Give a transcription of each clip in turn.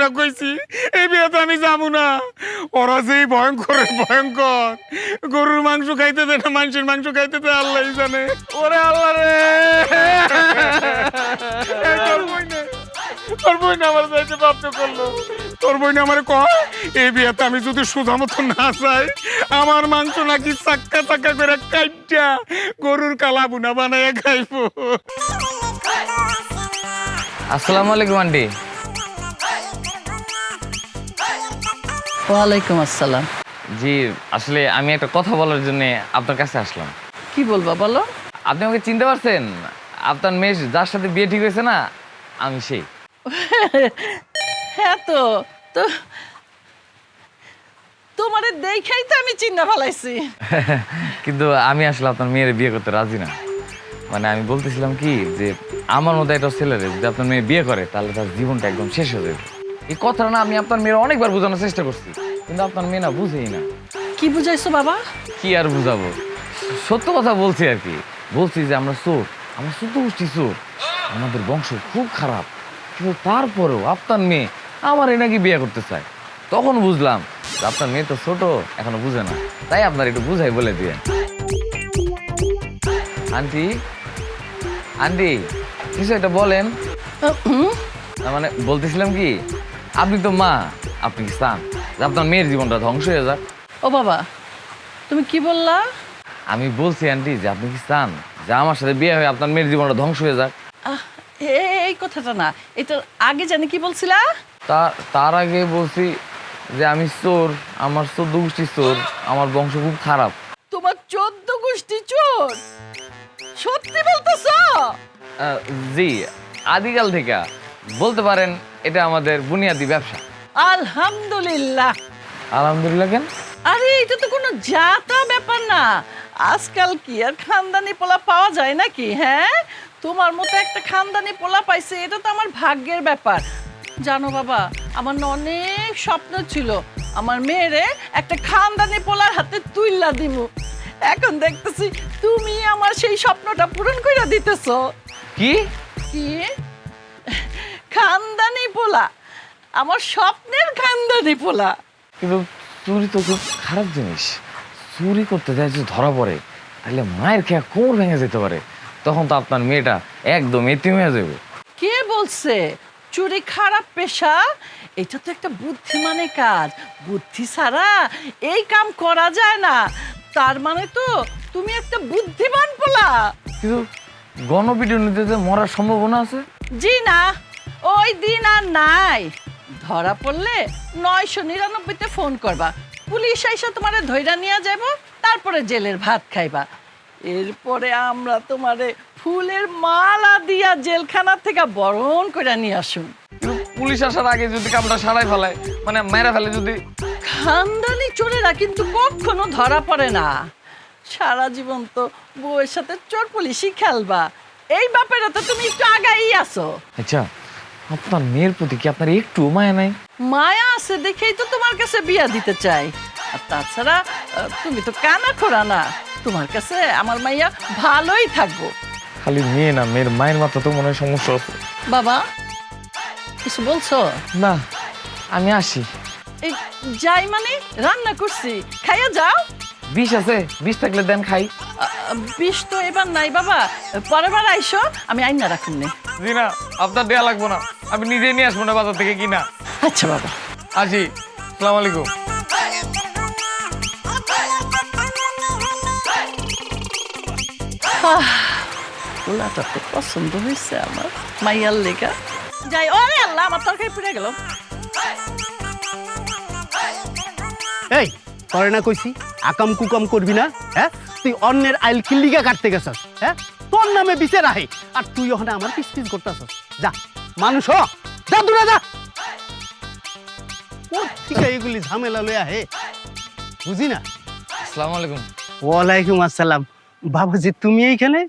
করে কইছি এই বিয়েতে আমি যাবো না। ওরা যে ভয়ঙ্কর ভয়ঙ্কর, গরুর মাংস খাইতে দেয় না, মানুষের মাংস খাইতে দেয় আল্লাহ জানে। ওরে আল্লাহ রে, তোর বই না আমার যাইতে বাধ্য করলো। তোর বই না আমার কয় এই বিয়েতে আমি যদি সোজা মতো না যাই, আমার মাংস নাকি চাক্কা চাক্কা করে কাইটা গরুর কালা বুনা বানায় খাইবো। আসসালামু আলাইকুম আন্টি। ওয়ালাইকুম আসসালাম। জি আসলে আমি একটা কথা বলার জন্য আপনার কাছে আসলাম। কি বলবা বলো? আপনি আমাকে চিনতে পারছেন? আপনার মেয়ে যার সাথে বিয়ে ঠিক হয়েছে না, আমি সেই। হ্যাঁ তো তো তোমারে দেখাই তো আমি চিন্তা ফেলাইছি। কিন্তু আমি আসলে আপনার মেয়ের বিয়ে করতে রাজি না। মানে আমি বলতেছিলাম কি যে আমার মতো একটা ছেলেরে যদি আপনার মেয়ে বিয়ে করে তাহলে তার জীবনটা একদম শেষ হয়ে যাবে। এই কথাটা না আমি আপনার মেয়ের অনেকবার বোঝানোর চেষ্টা করছি, কিন্তু আপনার মেয়ে না বুঝেই না। কি বুঝাইছো বাবা? কি আর বুঝাবো, সত্য কথা বলছি আর কি। বলছি যে আমরা চোর, আমরা শুদ্ধ গোষ্ঠী চোর, আমাদের বংশ খুব খারাপ, কিন্তু তারপরেও আপনার মেয়ে আমার নাকি বিয়ে করতে চায়। তখন বুঝলাম যে আপনার মেয়ে তো ছোট, এখনো বুঝে না, তাই আপনার একটু বুঝাই বলে দিয়ে। আন্টি আন্টি কিছু একটা বলেন। না মানে বলতেছিলাম কি, আপনি তো মা, আপনি কি চান যে আপনার মেয়ের জীবনটা ধ্বংস হয়ে যাক? ও বাবা, তুমি কি বললা? আমি বলছি আন্টি যে আপনি কি চান যে আমার সাথে বিয়ে হয়ে আপনার মেয়ের জীবনটা ধ্বংস হয়ে যাক? আহ, এই কথাটা না, এটা আগে জানি কি বলছিলা? তার আগে বলছি যে আমি চোর, আমার 14 গোষ্ঠী চোর, আমার বংশ খুব খারাপ। তোমার 14 গোষ্ঠী চোর? সত্যি বলতেছো? জি, আদিকাল থেকে বলতে পারেন এটা আমাদের বুনিয়াদি ব্যবসা। আলহামদুলিল্লাহ। আলহামদুলিল্লাহ কেন? আরে এটা তো কোনো জাতা ব্যাপার না। আজকাল কি আর খানদানি পোলা পাওয়া যায় নাকি? হ্যাঁ, তোমার মতো একটা খানদানি পোলা পাইছে, এটা তো আমার ভাগ্যের ব্যাপার। জানো বাবা, আমার না অনেক স্বপ্ন ছিল আমার মেয়েরে একটা খানদানি পোলার হাতে তুইলা দিমু। এখন দেখতেছি তুমি আমার সেই স্বপ্নটা পূরণ করে দিতেছো। কি কি? খানদানি পোলা, আমার স্বপ্নের খানদানি পোলা। কিন্তু চুরি তো খুব খারাপ জিনিস। চুরি করতে যায় যদি ধরা পড়ে তাহলে মায়ের খেয়া কোমর ভেঙে যেতে পারে, তখন তো আপনার মেয়েটা একদম এতিম হয়ে যাবে। কে বলছে চুরি খারাপ পেশা? এটা তো একটা বুদ্ধিমানের কাজ, বুদ্ধি ছাড়া এই কাম করা যায় না। তার মানে তো তুমি একটা বুদ্ধিমান পোলা। কিন্তু গণপিটুনিতে মরার সম্ভাবনা আছে। জি না, ওই দিন আর নাই। ধরা পড়লে 999-তে ফোন করবা, পুলিশ আইসা তোমারে ধইরা নিয়ে যাব, তারপরে জেলের ভাত খাইবা। এরপরে আমরা তোমারে ফুলের মালা দিয়া জেলখানা থেকে বরণ করে নিয়ে আসুন। কিন্তু পুলিশ আসার আগে যদি কামটা সারাই ফেলায়, মানে মেরে ফেলে যদি? খানদানি চোরেরা কিন্তু কখনো ধরা পড়ে না। সারা জীবন তো বউয়ের সাথে চোর পুলিশই খেলবা। এই ব্যাপারে তো তুমি একটু আগাই আছো। আচ্ছা, আপনার মেয়ের প্রতি কি আপনার একটু মায়া নাই? মায়া আছে দেখেই তো তোমার কাছে বিয়া দিতে চাই। আর তাছাড়া তুমি তো কানা খোরা না, তোমার কাছে আমার মাইয়া ভালোই থাকবো। খালি মেয়ে না, মেয়ের মায়ের মাথা তো মনে হয় সমস্যা আছে। বাবা কিছু বলছো? না, আমি আসি। এই যাই মানে রান্না করছি, খাইয়া যাও। বিষ আছে? বিষ থাকলে দেন খাই। বিষ তো এবার নাই বাবা, পরের বার আইসো, আমি আইনা রাখুন নে। জি না, আপনার দেয়া লাগবো না, আমি নিজেই নিয়ে আসবো না বাজার থেকে কিনা। আচ্ছা বাবা। আসি, আসসালামু আলাইকুম। পোলাটা তো পছন্দ হয়েছে আমার মাইয়ার লেগা। যাই, ওরে আল্লাহ, আমার তরকারি পুড়ে গেল। এই করে না কইছি আকাম কুকাম করবি না। হ্যাঁ, তুই অন্যের আইল কিল্লিগা কাটতে গেছস। হ্যাঁ, তোর নামে বিচার আহে আর তুই ওখানে আমার পিস পিস করতেছস। যা মানুষ হ, যা দূরে যা। ও ঠিক এইগুলি ঝামেলা লইয়া হে, বুঝি না। আসসালামু আলাইকুম। ওয়ালাইকুম আসসালাম। বাবাজি তুমি এইখানে?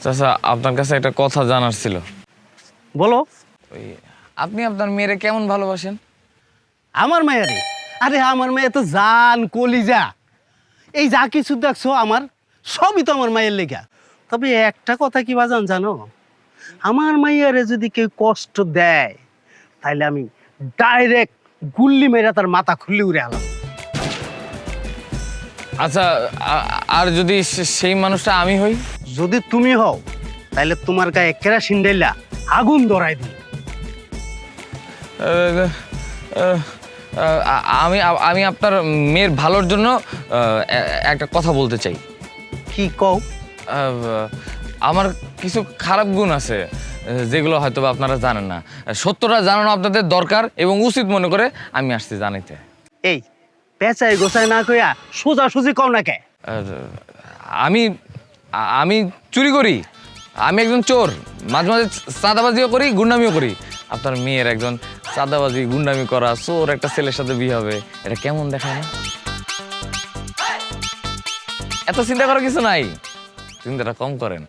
চাচা, আপনার কাছে একটা কথা জানার ছিল। বলো। ওই আপনি আপনার মেয়েরে কেমন ভালোবাসেন? আমার মেয়েরে? আরে আমার মেয়ে তো জান কলিজা। এই যা কিছু দেখছো আমার সবই তো আমার মায়ের লেগা। তবে একটা কথা কি বাজান জানো, আমার মাইয়ারে যদি কেউ কষ্ট দেয় তাইলে আমি ডাইরেক্ট গুল্লি মেরে তার মাথা খুললে উড়ে আলাম। আচ্ছা আর যদি সেই মানুষটা আমি হই? যদি তুমি হও তাহলে তোমার গায়ে কেরাসিন ঢাইলা আগুন ধরাই দিই। আমি আমি আপনার মেয়ের ভালোর জন্য একটা কথা বলতে চাই। কি কও? আমার কিছু খারাপ গুণ আছে যেগুলো হয়তো বা আপনারা জানেন না। সত্যটা জানানো আপনাদের দরকার এবং উচিত মনে করে আমি আসছি জানাইতে। এই পেঁচাই গোছাই না কইয়া সোজাসুজি কও না কে? আমি আমি চুরি করি, আমি একজন চোর, মাঝে মাঝে চাঁদাবাজিও করি, গুন্ডামিও করি। আপনার মেয়ের একজন চাঁদাবাজি গুন্ডামি করা চোর একটা ছেলের সাথে বিয়ে হবে, এটা কেমন দেখায় না? এত চিন্তা করার কিছু নাই, চিন্তাটা কম করেন।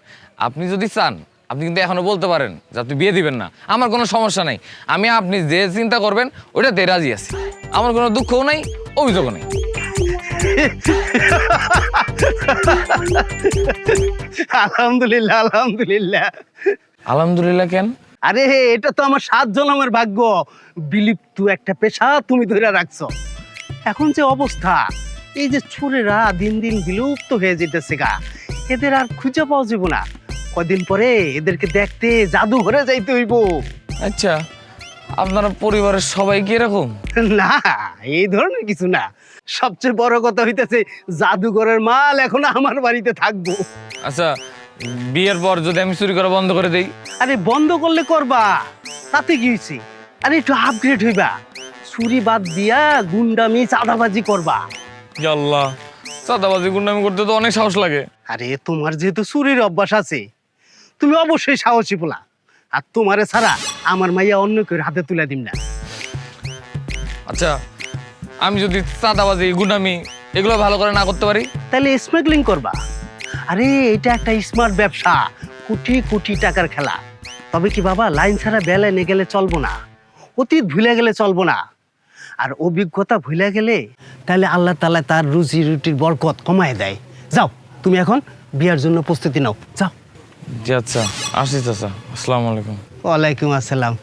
আপনি যদি চান আপনি কিন্তু এখনো বলতে পারেন যে আপনি বিয়ে দিবেন না, আমার কোনো সমস্যা নাই। আমি আপনি যে চিন্তা করবেন ওইটাতে রাজি আছি, আমার কোনো দুঃখও নাই, অভিযোগও নেই। আলহামদুলিল্লাহ আলহামদুলিল্লাহ। আলহামদুলিল্লাহ কেন? আরে এটা তো আমার 7 জন্মের ভাগ্য, বিলুপ্ত একটা পেশা তুমি ধরে রাখছো। এখন যে অবস্থা, এই যে চোরেরা দিন দিন বিলুপ্ত হয়ে যেতেছে গা, এদের আর খুঁজে পাওয়া যাবে না। কদিন পরে এদেরকে দেখতে জাদুঘরে যাইতে হইব। আচ্ছা, আপনার পরিবারের সবাই কি এরকম? না, এই ধরনের কিছু না। সবচেয়ে বড় কথা হইতেছে জাদুঘরের মাল এখন আমার বাড়িতে থাকবো। আচ্ছা, বিয়ের পর যদি আমি চুরি করা বন্ধ করে দেই? আরে বন্ধ করলে করবা, তাতে কি হয়েছে? আরে একটু আপগ্রেড হইবা, চুরি বাদ দিয়া গুন্ডামি চাঁদাবাজি করবা। আল্লাহ, চাঁদাবাজি গুন্ডামি করতে তো অনেক সাহস লাগে। আরে তোমার যেহেতু চুরির অভ্যাস আছে, তুমি অবশ্যই সাহসী পোলা। আর তোমারে ছাড়া আমার মাইয়া অন্য কেউ হাতে তুলে দিম না। আচ্ছা, আমি যদি চাঁদাবাজি গুন্ডামি এগুলো ভালো করে না করতে পারি? তাহলে স্মাগলিং করবা। আরে এটা একটা স্মার্ট ব্যবসা, কোটি কোটি টাকার খেলা। তবে কি বাবা, লাইন ছাড়া বেলায় নিয়ে গেলে চলবো না, অতীত ভুলে গেলে চলবো না। আর অভিজ্ঞতা ভুলে গেলে তাহলে আল্লাহ তাআলা তার রুজি রুটির বরকত কমায় দেয়। যাও, তুমি এখন বিয়ার জন্য প্রস্তুতি নাও, যাও। জি আচ্ছা, আসি চাচা, আসসালামু আলাইকুম। ওয়ালাইকুম আসসালাম।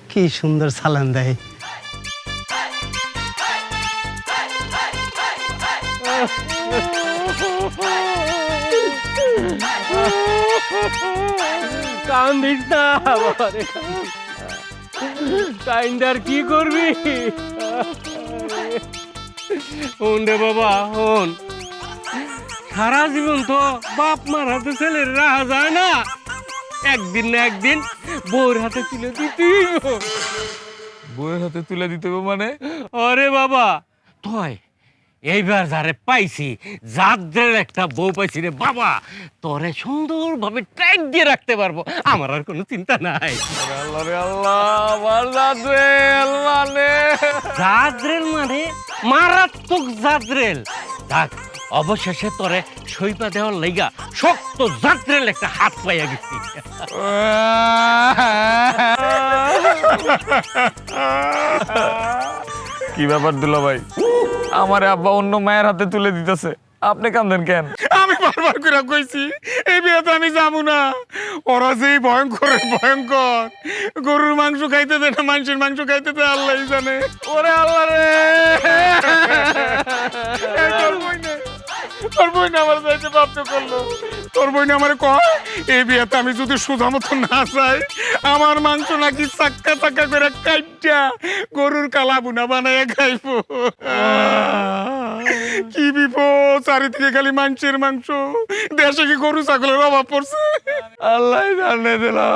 কি সুন্দর সালাম দেয়। কান্দিস না কাইন্ডার কি করবি? হন রে বাবা হন, সারা জীবন তো বাপ মার হাতে ছেলের রাহা যায় না, একদিন না একদিন বউর হাতে তুলে দিতেই হবে। বউয়ের হাতে তুলে দিতে হবে মানে? আরে বাবা তুই এইবার যারে পাইছি, যাদের একটা বউ পাইছি রে বাবা, তোরে সুন্দরভাবে টাইট দিয়ে রাখতে পারবো, আমার আর কোনো চিন্তা নাই। আল্লাহ রে আল্লাহ, আমার জাদ্রেল মানে? জাদ্রেল মানে মারাত্মক জাদ্রেল। দেখ, অবশেষে তোরে সইপা দেওয়ার লাইগা শক্ত জাদ্রেল একটা হাত পাইয়া গেছি। কি ব্যাপার দুলা ভাই, আমার আব্বা অন্য মায়ের হাতে তুলে দিতেছে, আপনি কাঁদেন কেন? আমি বারবার করে কইছি এই বিয়েতে আমি যাবো না। ওরা যেই ভয়ঙ্কর ভয়ঙ্কর, গরুর মাংস খাইতে দেয় না, মানুষের মাংস খাইতে দেয় আল্লাহ জানে। ওরে আল্লাহ রে, তোর বই না আমার যাইতে বাধ্য করলো। তোর বই না আমার কয় এই বিয়েতে আমি যদি সোজা মতো না যাই, আমার মাংস নাকি চাক্কা চাক্কা করে কাইটা গরুর কালা বুনা বানায় খাইবো। কি বিপদ, চারিদিকে খালি মাংসের মাংস। দেশে কি গরু ছাগলের অভাব পড়ছে? আল্লাহ জানে দিলাম।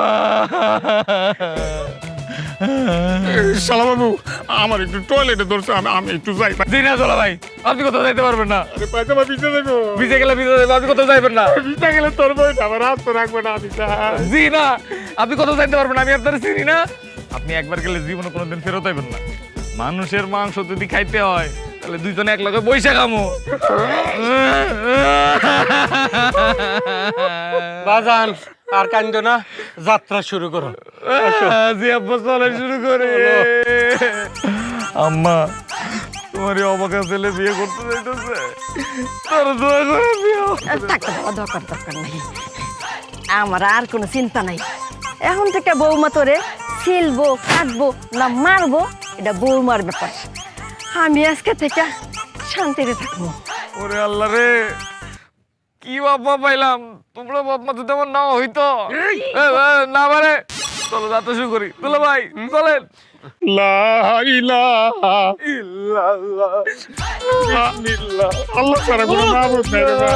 শালা বাবু, আমার একটু টয়লেটে ধরছে, আমি একটু যাই। জি না দুলা ভাই, আপনি কোথাও যাইতে পারবেন না। আরে পায়জামা ভিজে দেবো। ভিজে গেলে ভিজে যাবে, আপনি কোথাও যাইবেন না। ভিজে গেলে তোর বই আমার হাত তো রাখবো না। আমি জি না, আপনি কোথাও যাইতে পারবেন না, আমি আপনার চিনি না। আপনি একবার গেলে জীবনে কোনোদিন ফেরত আইবেন না। মানুষের মাংস যদি খাইতে হয় তাহলে দুইজনে এক লগে বৈশা খামো। বাজান আর কান্দ না, যাত্রা শুরু করো। জি আব্বা, চলে শুরু করে। আম্মা, তোমার এই অবাকা ছেলে বিয়ে করতে যাইতেছে, তার দোয়া করে দিও। থাক বাবা, দরকার নাই, আমার আর কোনো চিন্তা নাই। এখন থেকে বৌমা তোরে ছিলবো, কাটবো না মারবো এটা বৌমার ব্যাপার। আমি আজকে থেকে শান্তিতে থাকবো। ওরে আল্লাহ রে, কি বাপ পাইলাম। তোমরা বাপ মা যদি আমার না হইতো। না মানে চলো যাতে শুরু করি। চলো ভাই চলেন। লা ইলাহা ইল্লাল্লাহ। বিসমিল্লাহ। আল্লাহ ছাড়া কোনো মাবুদ নাই রে ভাই।